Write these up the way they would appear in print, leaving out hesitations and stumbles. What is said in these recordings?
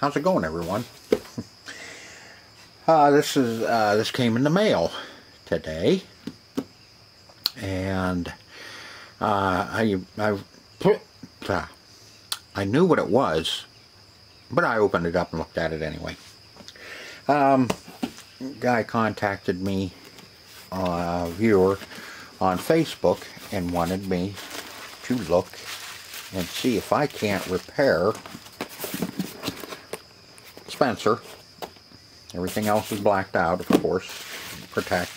How's it going, everyone? This came in the mail today, and I knew what it was, but I opened it up and looked at it anyway. Guy contacted me, a viewer on Facebook, and wanted me to look and see if I can't repair Spencer. Everything else is blacked out, of course, protect.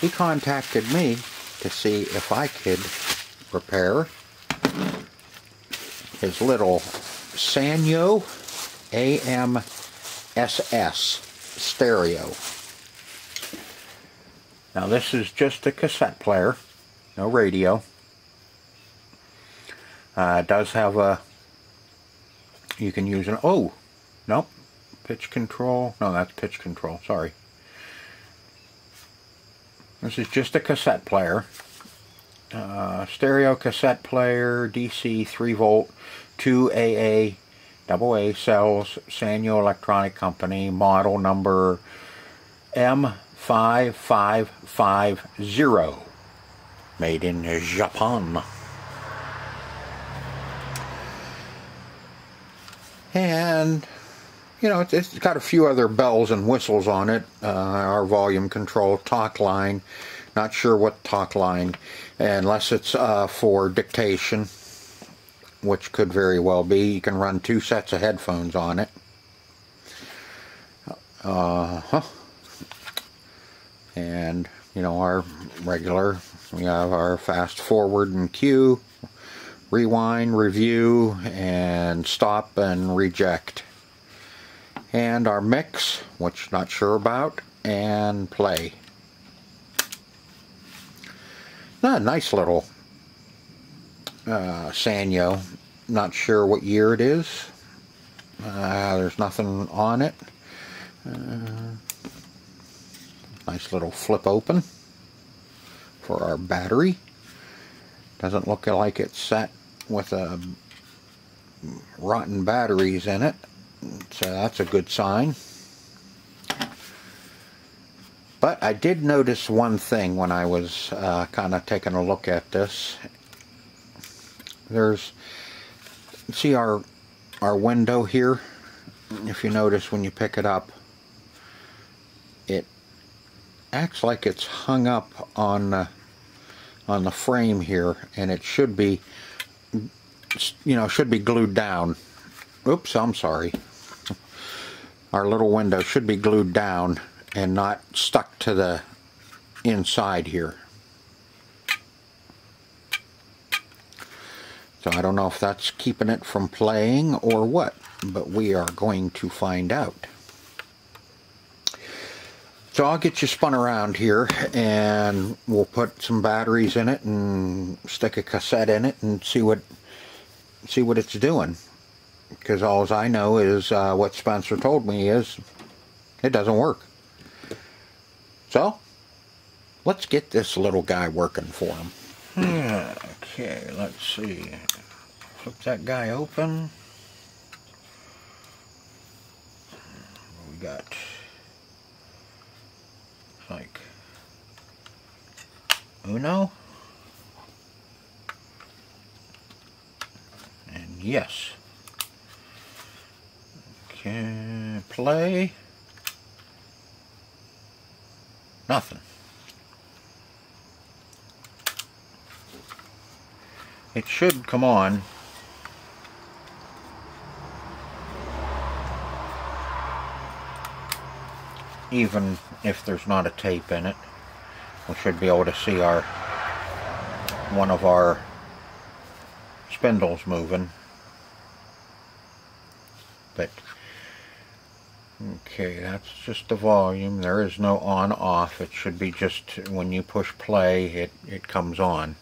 He contacted me to see if I could repair his little Sanyo AM-SS stereo. Now this is just a cassette player, no radio. It does have a, you can use an, oh, nope, pitch control, no, that's pitch control, sorry. This is just a cassette player, stereo cassette player, DC 3 volt, 2 AA, AA cells, Sanyo Electronic Company, model number M5550, made in Japan. And, you know, it's got a few other bells and whistles on it. Our volume control, talk line, not sure what talk line, unless it's for dictation, which could very well be. You can run 2 sets of headphones on it. And, you know, our regular, we have our fast forward and cue, rewind, review, and stop and reject. And our mix, which not sure about, and play. Nice little Sanyo. Not sure what year it is. There's nothing on it. Nice little flip open for our battery. Doesn't look like it's set with rotten batteries in it, so that's a good sign. But I did notice one thing when I was kind of taking a look at this. There's, see our window here? If you notice when you pick it up, it acts like it's hung up on the frame here, and it should be, you know, should be glued down. Oops, I'm sorry. Our little window should be glued down and not stuck to the inside here. So I don't know if that's keeping it from playing or what, but we are going to find out. So I'll get you spun around here, and we'll put some batteries in it and stick a cassette in it and see what it's doing. Because all I know is what Spencer told me is it doesn't work. So let's get this little guy working for him. Okay, let's see. Flip that guy open. We got like Uno and yes. Okay, play. Nothing. It should come on. Even if there's not a tape in it, we should be able to see one of our spindles moving. But okay, that's just the volume. There is no on off. It should be just when you push play, it comes on.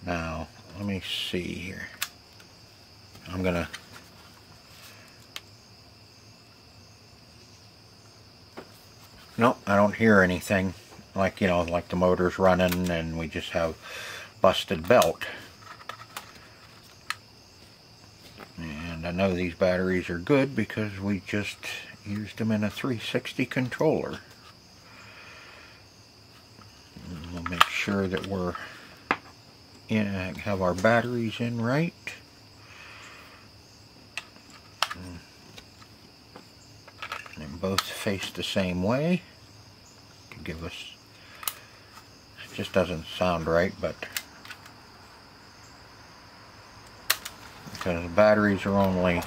Now let me see here. I'm gonna nope, I don't hear anything. Like, you know, like the motor's running and we just have busted belt. And I know these batteries are good because we just used them in a 360 controller. And we'll make sure that we're have our batteries in right. And both face the same way to give us, it just doesn't sound right, but because the batteries are only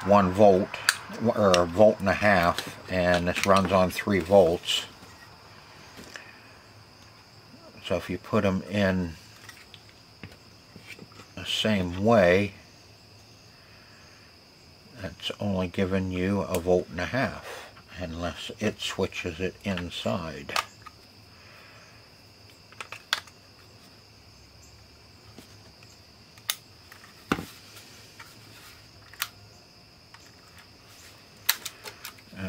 1 volt or 1.5 volts, and this runs on 3 volts. So if you put them in the same way, it's only giving you 1.5 volts unless it switches it inside.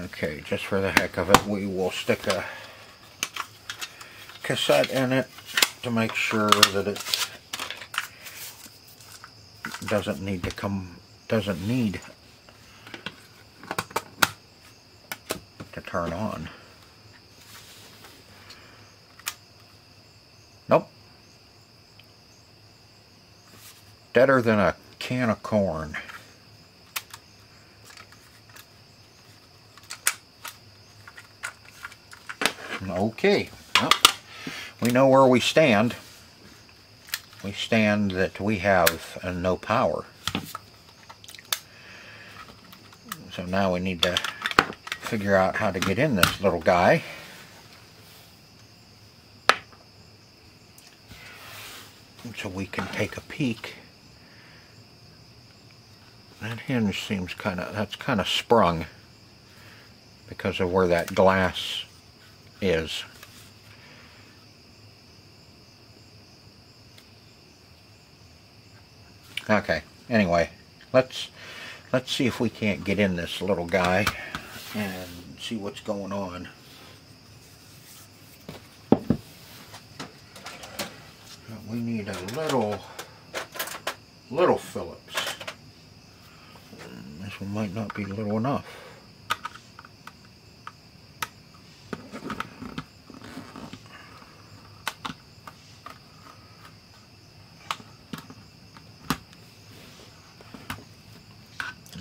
Okay, just for the heck of it, we will stick a cassette in it to make sure that it doesn't need to turn on. Nope. Deader than a can of corn. Okay, well, we know where we stand. We stand that we have no power. So now we need to figure out how to get in this little guy. So we can take a peek. That hinge seems that's kind of sprung because of where that glass is. Okay, anyway, let's see if we can't get in this little guy and see what's going on. We need a little Phillips. This one might not be little enough.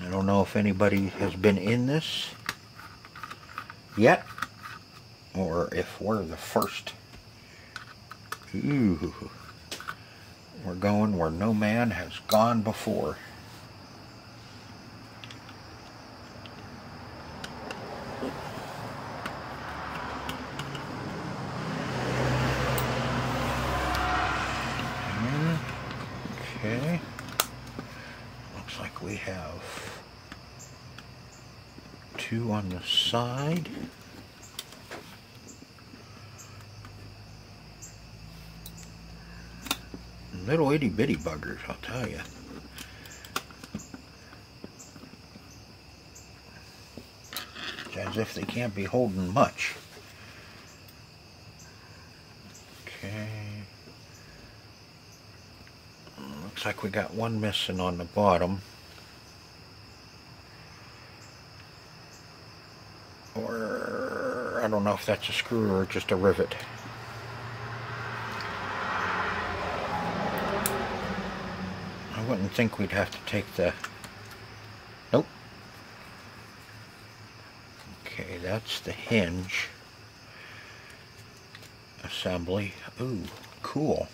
I don't know if anybody has been in this yet, or if we're the first. Ooh, we're going where no man has gone before. Okay, looks like we have 2 on the side. Little itty bitty buggers, I'll tell you. It's as if they can't be holding much. Okay. Looks like we got one missing on the bottom. Or I don't know if that's a screw or just a rivet. I wouldn't think we'd have to take the... Nope. Okay, that's the hinge assembly. Ooh, cool.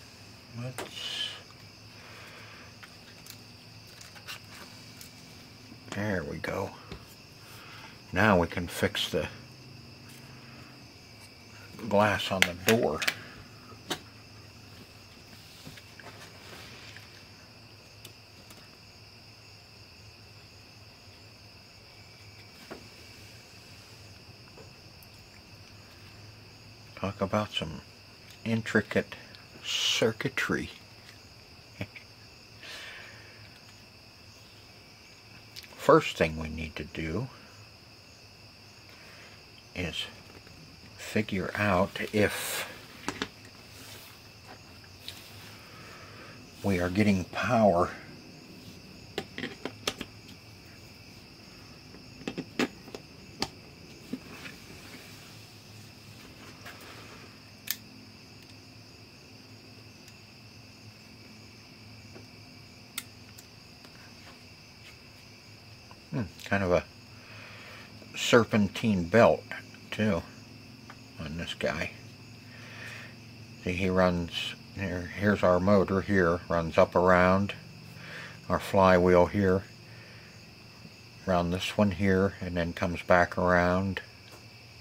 There we go. Now we can fix the glass on the door. Talk about some intricate circuitry. First thing we need to do is figure out if we are getting power Kind of a serpentine belt too on this guy. See, he runs here. Here's our motor here, runs up around our flywheel here, around this one here, and then comes back around.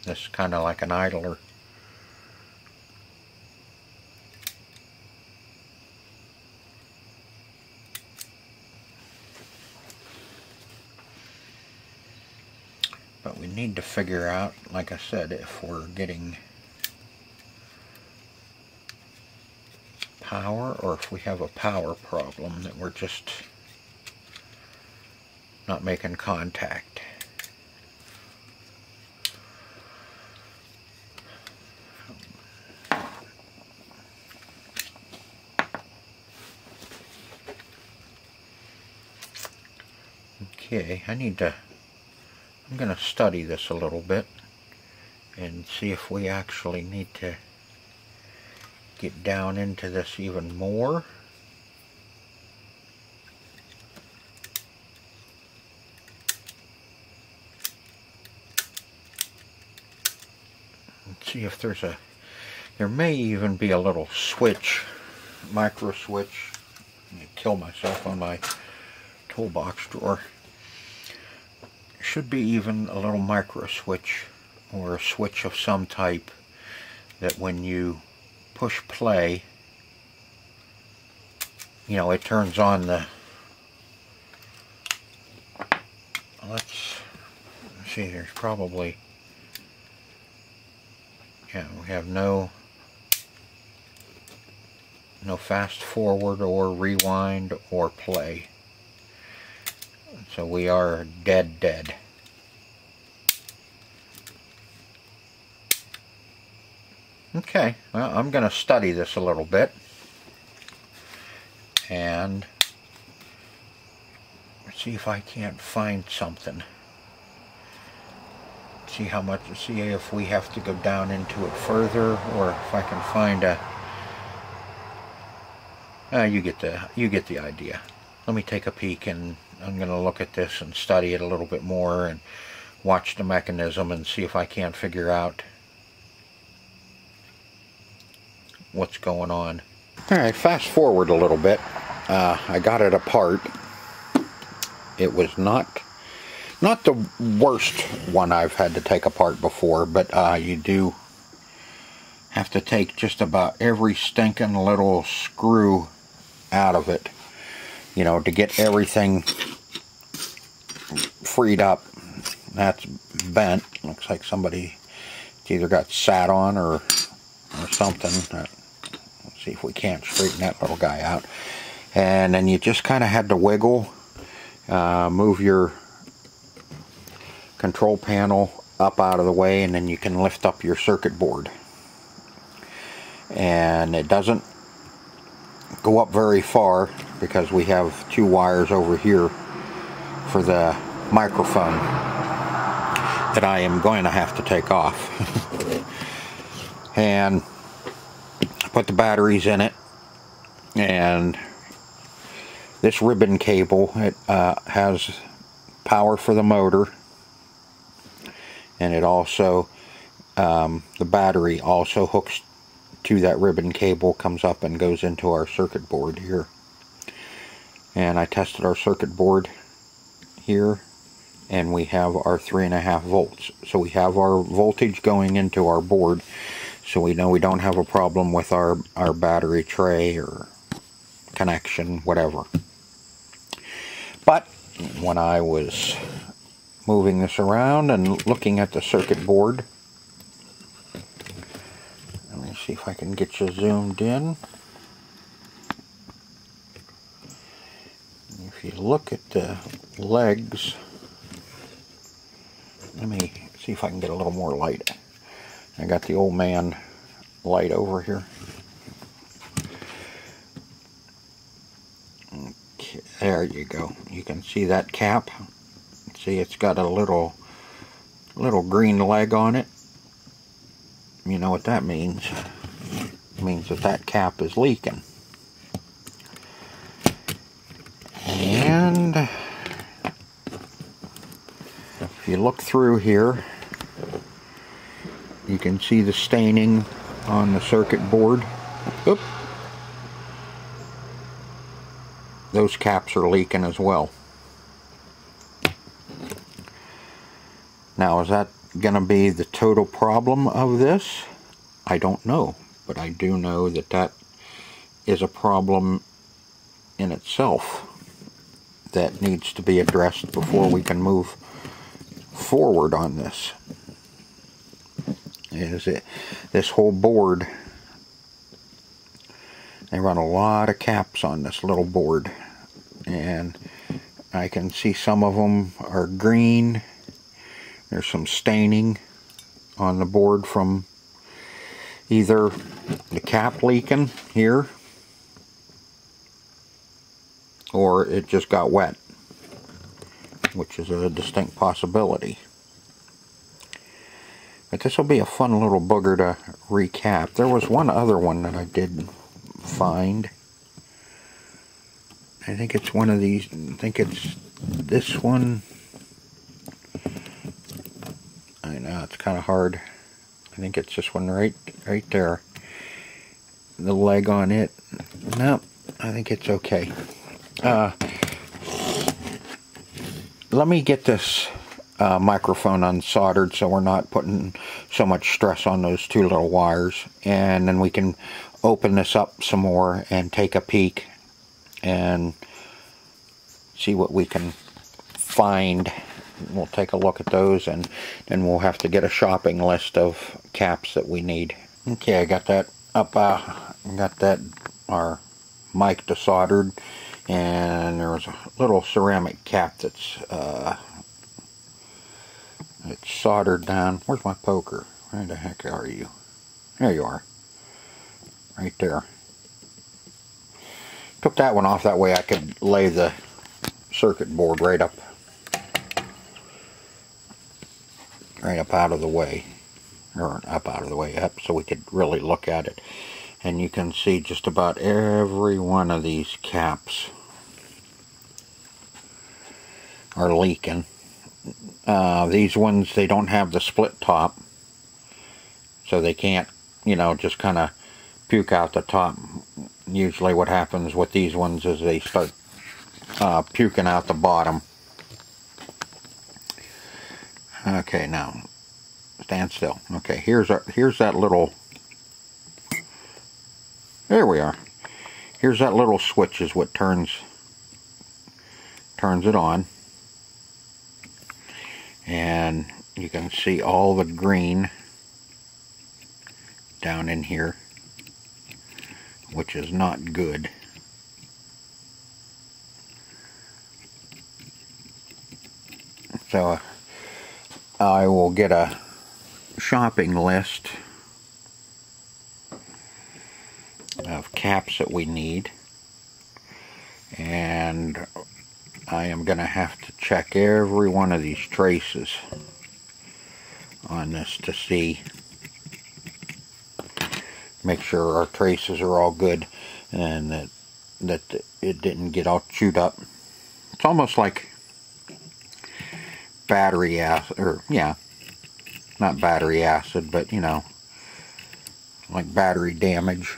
This is kind of like an idler. But we need to figure out, like I said, if we're getting power or if we have a power problem, that we're just not making contact. Okay, I'm going to study this a little bit and see if we actually need to get down into this even more. And see if there may even be a little switch, micro switch. I'm going to kill myself on my toolbox drawer. Should be even a little micro switch or a switch of some type that when you push play, you know, it turns on the, let's see, there's probably, yeah, we have no fast forward or rewind or play. So we are dead. Okay, well, I'm going to study this a little bit and see if I can't find something. See if we have to go down into it further, or if I can find a. You get the idea. Let me take a peek, and I'm going to look at this and study it a little bit more and watch the mechanism and see if I can't figure out what's going on. Alright, fast forward a little bit. I got it apart. It was not the worst one I've had to take apart before, but you do have to take just about every stinking little screw out of it, you know, to get everything freed up. That's bent. Looks like somebody either got sat on or something. Let's see if we can't straighten that little guy out. And then you just kind of had to wiggle, move your control panel up out of the way, and then you can lift up your circuit board. And it doesn't go up very far because we have two wires over here for the microphone that I am going to have to take off. And put the batteries in it, and this ribbon cable, it has power for the motor, and it also the battery also hooks to that ribbon cable, comes up and goes into our circuit board here. And I tested our circuit board here, and we have our 3.5 volts. So we have our voltage going into our board, so we know we don't have a problem with our battery tray or connection, whatever. But when I was moving this around and looking at the circuit board, let me see if I can get you zoomed in. If you look at the legs, let me see if I can get a little more light. I got the old man light over here. Okay, there you go. You can see that cap. See, it's got a little green leg on it. You know what that means? It means that cap is leaking. And if you look through here, you can see the staining on the circuit board. Oop. Those caps are leaking as well. Now, is that going to be the total problem of this? I don't know, but I do know that that is a problem in itself that needs to be addressed before we can move forward on this. This whole board, they run a lot of caps on this little board, and I can see some of them are green. There's some staining on the board from either the cap leaking here, or it just got wet, which is a distinct possibility. But this will be a fun little booger to recap. There was one other one that I did find. I think it's one of these. I think it's this one. I know it's kind of hard. I think it's this one right there. The leg on it. No, I think it's okay. Let me get this microphone unsoldered so we're not putting so much stress on those two little wires, and then we can open this up some more and take a peek and see what we can find. We'll take a look at those, and then we'll have to get a shopping list of caps that we need. Okay, I got that up, got that our mic desoldered, and there was a little ceramic cap that's it's soldered down. Where's my poker? Where the heck are you? There you are. Right there. Took that one off, that way I could lay the circuit board right up out of the way, or up out of the way, up, so we could really look at it. And you can see just about every one of these caps are leaking. These ones, they don't have the split top, so they can't, you know, just kind of puke out the top. Usually what happens with these ones is they start puking out the bottom. Okay, now stand still. Okay, here's that little. There we are. Here's that little switch is what turns it on, and you can see all the green down in here, which is not good. So I will get a shopping list of caps that we need, and I am going to have to check every one of these traces on this to see, make sure our traces are all good and that it didn't get all chewed up. It's almost like battery acid, or yeah, not battery acid, but you know, like battery damage.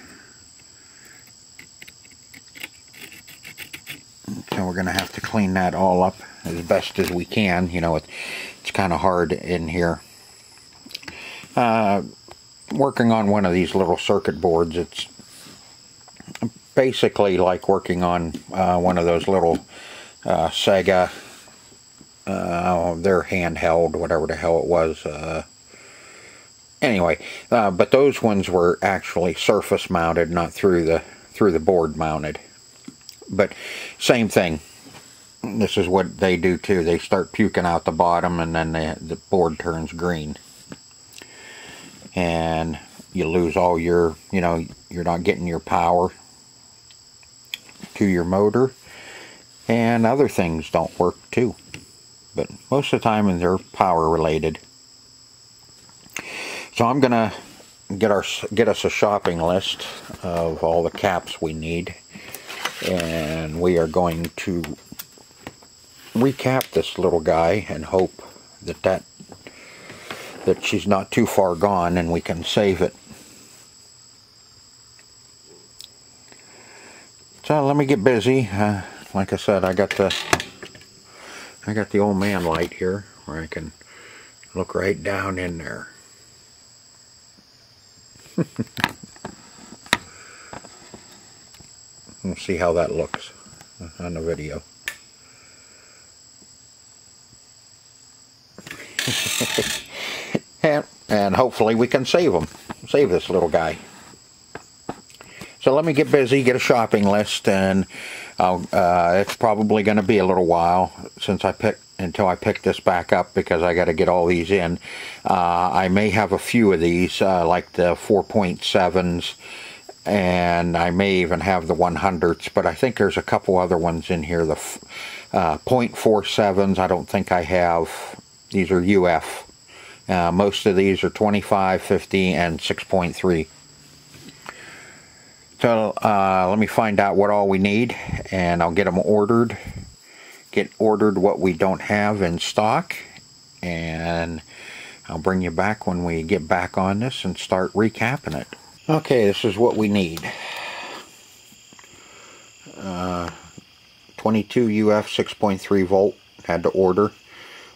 So we're going to have to clean that all up as best as we can. You know, it's kind of hard in here. Working on one of these little circuit boards, it's basically like working on one of those little Sega, their handheld, whatever the hell it was. Anyway, but those ones were actually surface mounted, not through the board mounted. But same thing. This is what they do too. They start puking out the bottom, and then the board turns green. And you lose all your, you know, you're not getting your power to your motor. And other things don't work too. But most of the time they're power related. So I'm going to get us a shopping list of all the caps we need. And we are going to recap this little guy and hope that she's not too far gone and we can save it. So let me get busy. Like I said, I got the old man light here where I can look right down in there. We'll see how that looks on the video. and hopefully we can save this little guy. So let me get busy, get a shopping list, and it's probably going to be a little while until I pick this back up, because I got to get all these in. I may have a few of these, like the 4.7s, and I may even have the 100s, but I think there's a couple other ones in here. The 0.47s I don't think I have. These are UF. Most of these are 25, 50, and 6.3. So let me find out what all we need, and I'll get them ordered. Get ordered what we don't have in stock, and I'll bring you back when we get back on this and start recapping it. Okay, this is what we need. 22 UF 6.3 volt, had to order.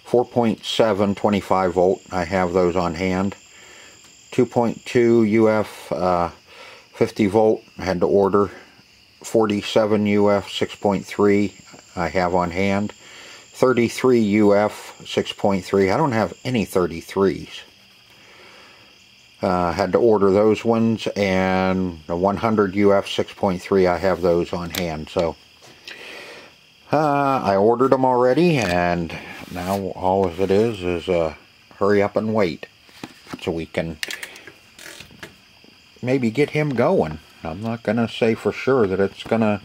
4.7 25 volt, I have those on hand. 2.2 UF 50 volt, had to order. 47 UF 6.3, I have on hand. 33 UF 6.3, I don't have any 33s. Had to order those ones, and the 100 UF 6.3, I have those on hand. So I ordered them already, and now all of it is hurry up and wait so we can maybe get him going. I'm not going to say for sure that it's going to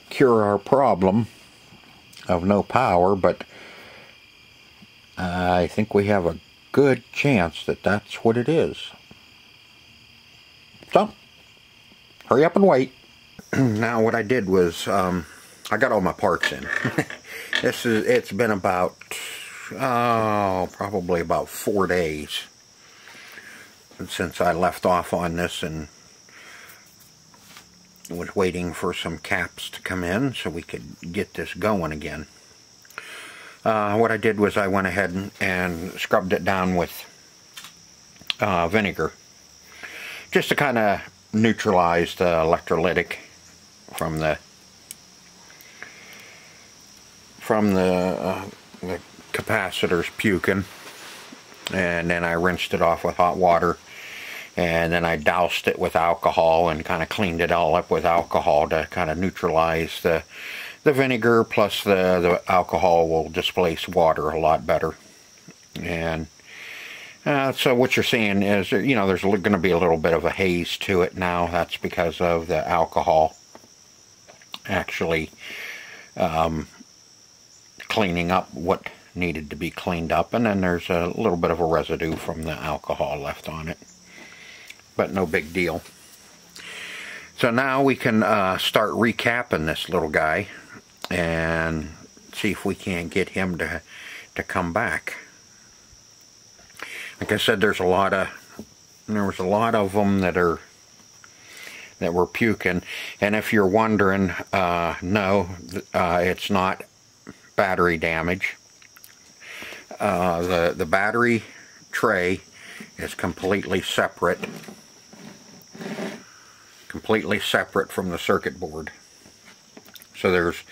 cure our problem of no power, but I think we have a good chance that that's what it is. So, hurry up and wait. Now what I did was, I got all my parts in. It's been about, probably about 4 days since I left off on this, and was waiting for some caps to come in so we could get this going again. What I did was I went ahead and scrubbed it down with vinegar, just to kind of neutralize the electrolytic from the capacitors puking. And then I rinsed it off with hot water, and then I doused it with alcohol and kind of cleaned it all up with alcohol to kind of neutralize the vinegar, plus the alcohol will displace water a lot better. And so what you're seeing is, you know, there's going to be a little bit of a haze to it now. That's because of the alcohol actually cleaning up what needed to be cleaned up, and then there's a little bit of a residue from the alcohol left on it, but no big deal. So now we can start recapping this little guy and see if we can't get him to come back. Like I said, there was a lot of them that were puking, and if you're wondering, no, it's not battery damage. The battery tray is completely separate from the circuit board. So there's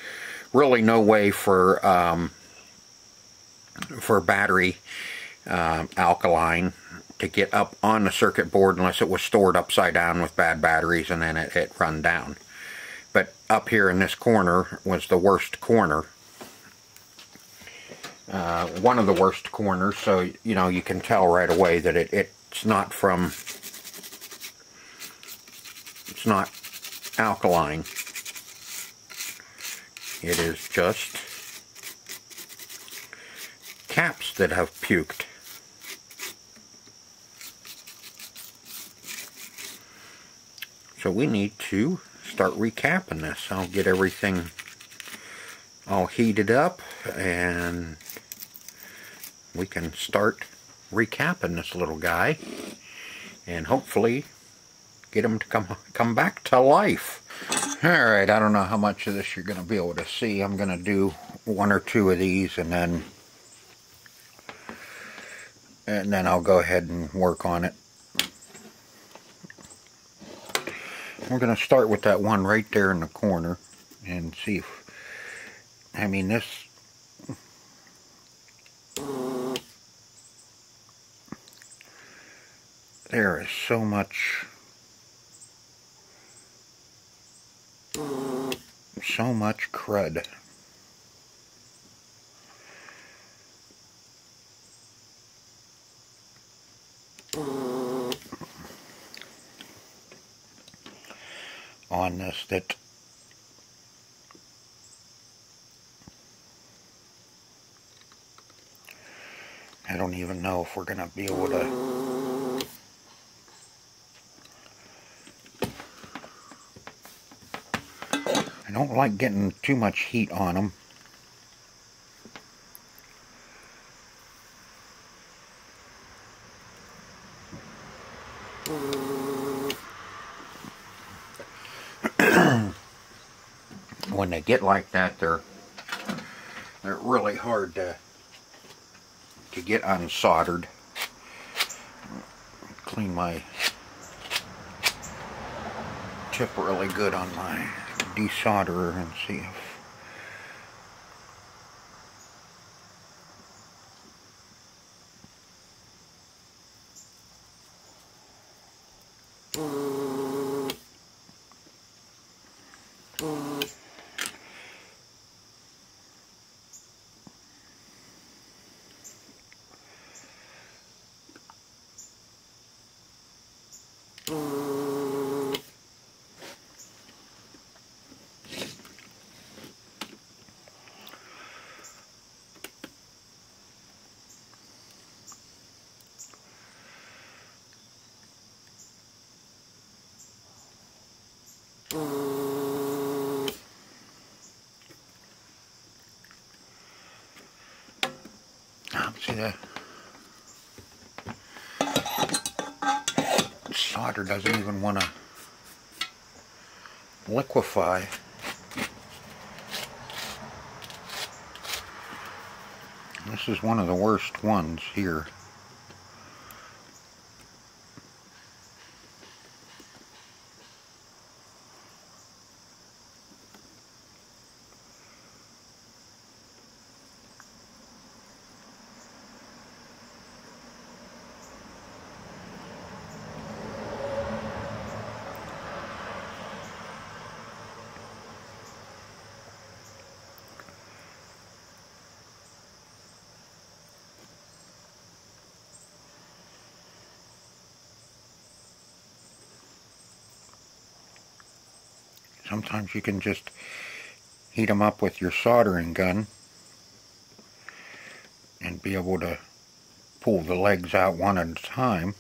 really no way for battery alkaline to get up on the circuit board unless it was stored upside down with bad batteries and then it run down. But up here in this corner was the worst corner. One of the worst corners, so you know, you can tell right away that it's not alkaline. It is just caps that have puked. So we need to start recapping this. I'll get everything all heated up and we can start recapping this little guy and hopefully get him to come back to life. Alright, I don't know how much of this you're going to be able to see. I'm going to do one or two of these and then I'll go ahead and work on it. We're going to start with that one right there in the corner and see if, I mean, this, there is so much crud. On this that I don't even know if we're going to be able to I don't like getting too much heat on them. When they get like that, they're really hard to get unsoldered. Clean my tip really good on my desolderer and see if see the solder doesn't even want to liquefy. This is one of the worst ones here. Sometimes you can just heat them up with your soldering gun and be able to pull the legs out one at a time.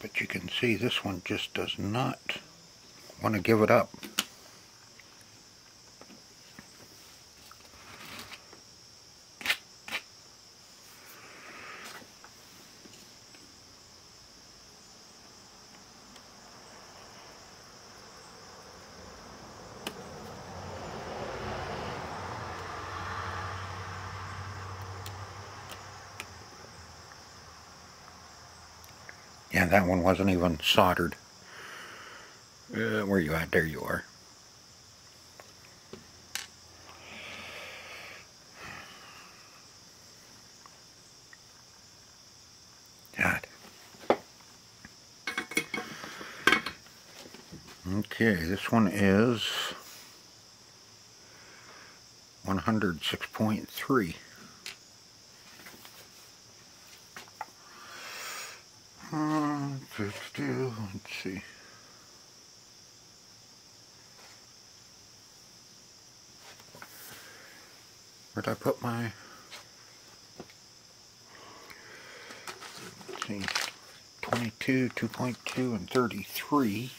But you can see this one just does not want to give it up. Yeah, that one wasn't even soldered. Where you at? There you are. God. Okay, this one is 106.3. Let's see. Where'd I put my... Let's see. 20 22, 2.2, and 33.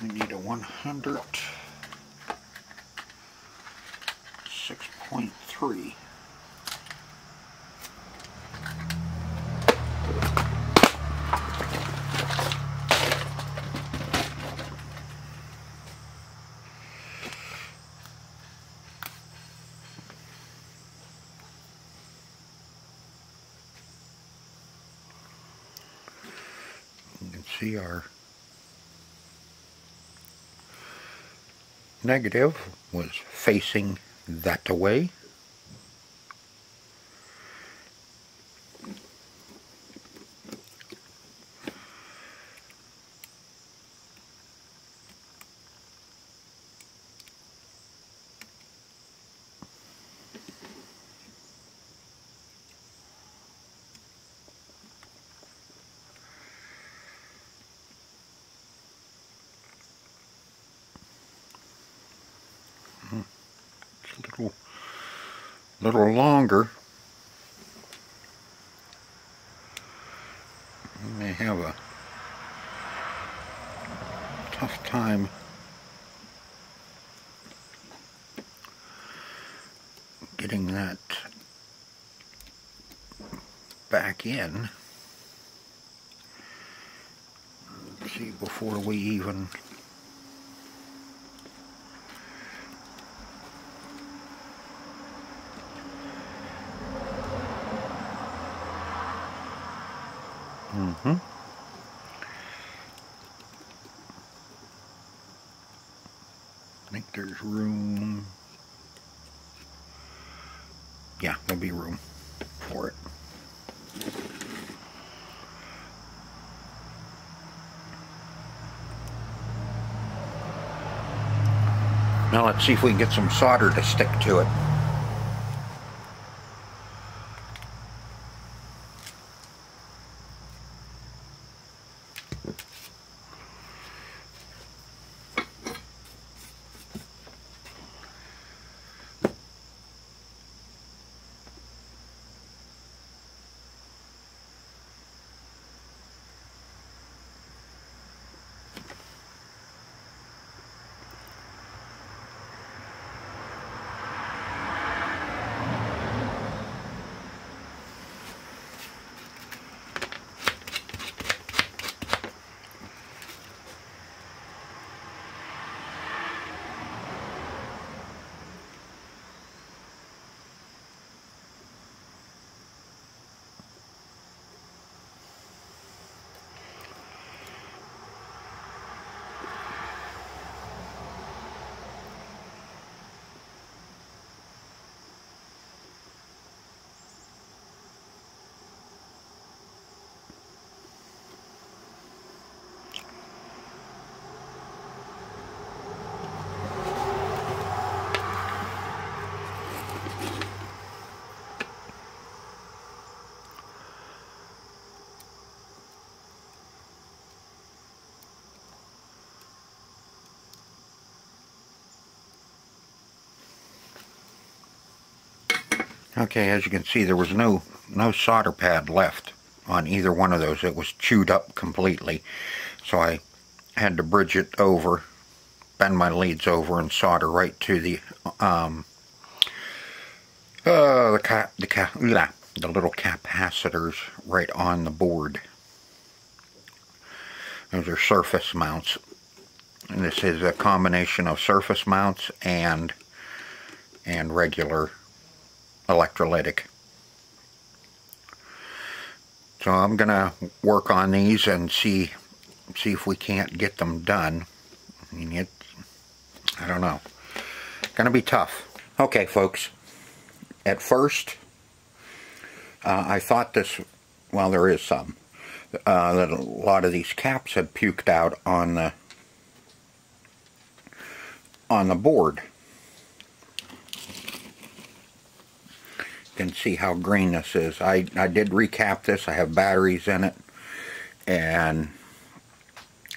We need a 100, 6.3. You can see our negative was facing that way. It's a little longer. We may have a tough time getting that back in. See, before we even I think there's room. Yeah, there'll be room for it. Now let's see if we can get some solder to stick to it. Okay, as you can see, there was no solder pad left on either one of those. It was chewed up completely. So I had to bridge it over, bend my leads over, and solder right to the little capacitors right on the board. Those are surface mounts. And this is a combination of surface mounts and regular electrolytic. So I'm gonna work on these and see if we can't get them done. I mean, I don't know. Gonna be tough. Okay, folks. At first, I thought this. Well, there is some. That a lot of these caps had puked out on the board. You can see how green this is. I did recap this. I have batteries in it, and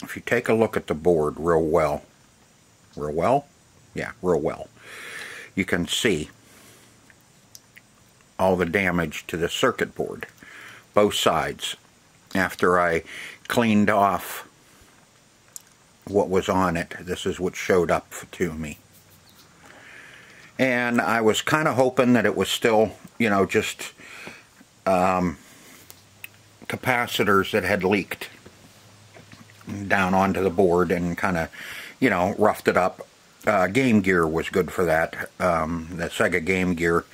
if you take a look at the board real well, yeah, real well, you can see all the damage to the circuit board, both sides, after I cleaned off what was on it. This is what showed up to me. And I was kind of hoping that it was still, you know, just capacitors that had leaked down onto the board and kind of, you know, roughed it up. Game Gear was good for that. The Sega Game Gear,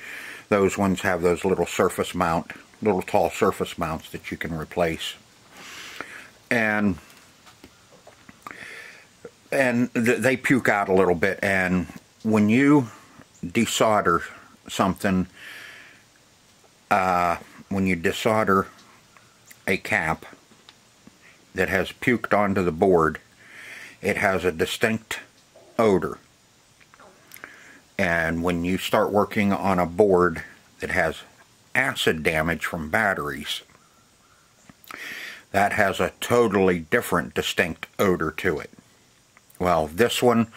those ones have those little surface mount, little tall surface mounts that you can replace. And they puke out a little bit, and when you desolder something, when you desolder a cap that has puked onto the board, it has a distinct odor. And when you start working on a board that has acid damage from batteries, that has a totally different distinct odor to it. Well, this one,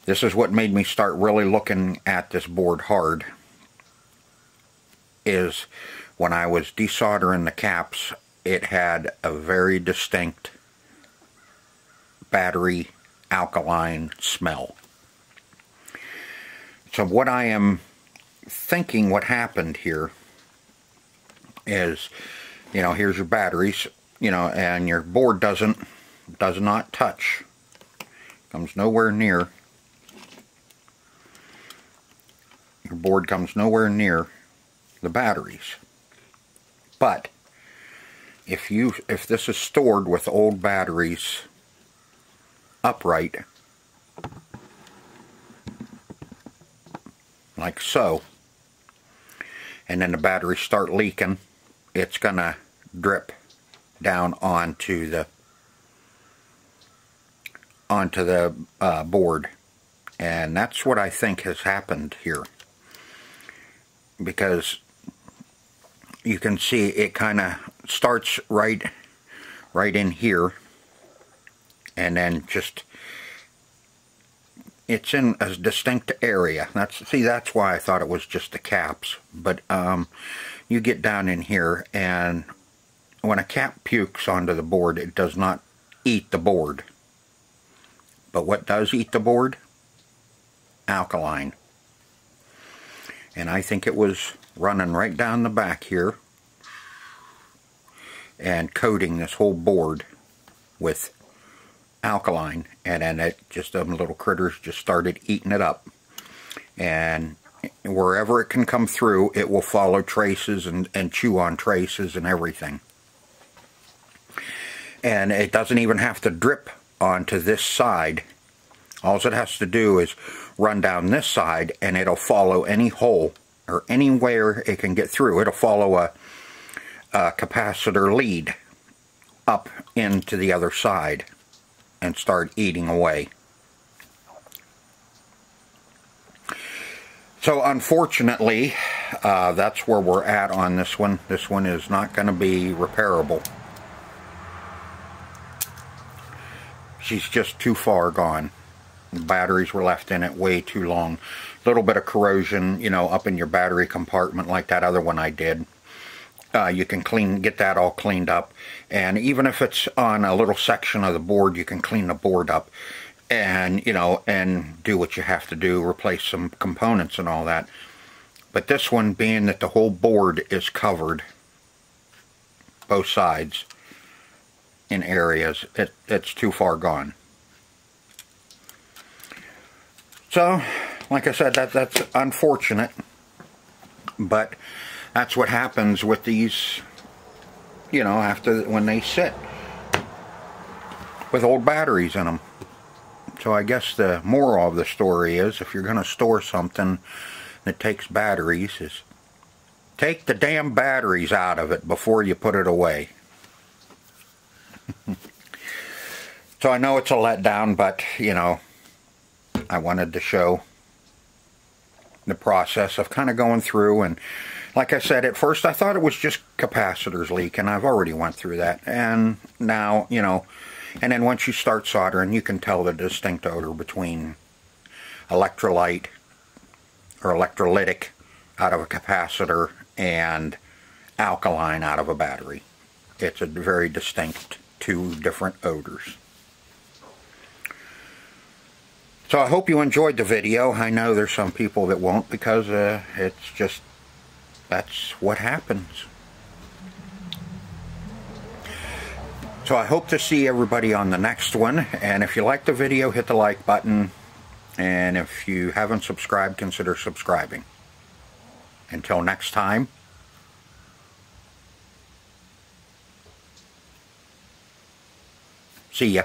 this is what made me start really looking at this board hard, is when I was desoldering the caps, it had a very distinct battery alkaline smell. So what I am thinking what happened here is, you know, here's your batteries, you know, and your board does not touch, comes nowhere near, your board comes nowhere near the batteries. But if this is stored with old batteries upright, like so, and then the batteries start leaking, it's gonna drip down onto the board. And that's what I think has happened here, because you can see it kind of starts right in here, and then just, it's in a distinct area. That's why I thought it was just the caps. But you get down in here, and when a cap pukes onto the board, it does not eat the board. But what does eat the board? Alkaline. And I think it was running right down the back here and coating this whole board with alkaline, and then it just, them little critters just started eating it up. And wherever it can come through, it will follow traces and chew on traces and everything. And it doesn't even have to drip onto this side. All it has to do is run down this side, and it'll follow any hole or anywhere it can get through. It'll follow a capacitor lead up into the other side and start eating away. So unfortunately, that's where we're at on this one. This one is not going to be repairable. She's just too far gone. The batteries were left in it way too long. A little bit of corrosion, you know, up in your battery compartment like that other one I did. You can get that all cleaned up, and even if it's on a little section of the board, you can clean the board up, and you know, and do what you have to do, replace some components and all that. But this one, being that the whole board is covered, both sides, in areas, it's too far gone. So, like I said, that's unfortunate, but that's what happens with these, you know, when they sit with old batteries in them. So I guess the moral of the story is, if you're going to store something that takes batteries, is take the damn batteries out of it before you put it away. So I know it's a letdown, but, you know, I wanted to show the process of kind of going through. And like I said, at first I thought it was just capacitors leaking. I've already went through that. And now, you know, and then once you start soldering, you can tell the distinct odor between electrolyte or electrolytic out of a capacitor and alkaline out of a battery. It's a very distinct two different odors. So I hope you enjoyed the video. I know there's some people that won't, because it's just, that's what happens. So I hope to see everybody on the next one, and if you like the video, hit the like button, and if you haven't subscribed, consider subscribing. Until next time, see ya.